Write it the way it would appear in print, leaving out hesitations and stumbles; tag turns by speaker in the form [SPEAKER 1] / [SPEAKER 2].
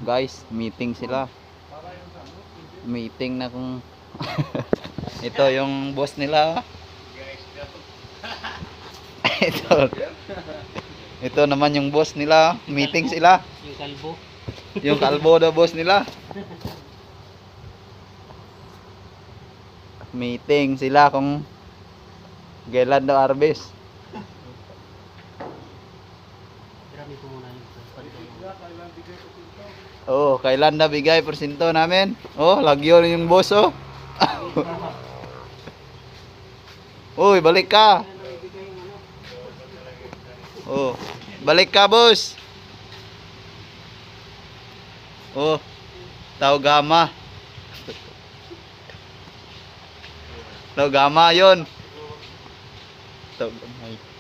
[SPEAKER 1] Guys, meeting sila. Meeting na kung ito yung boss nila. Ito naman yung boss nila. Meeting sila.
[SPEAKER 2] Yung kalbo.
[SPEAKER 1] Yung kalbo daw boss nila. Meeting sila kung kailan daw harvest.
[SPEAKER 2] Grabe po muna yung
[SPEAKER 1] Oh, kailan na bigay porsyento namin? Oh, lagyo yung boss oh. Uy, balik ka. Oh, balik ka boss. Oh, tao gama. Tao gama 'yon. Tao gamay.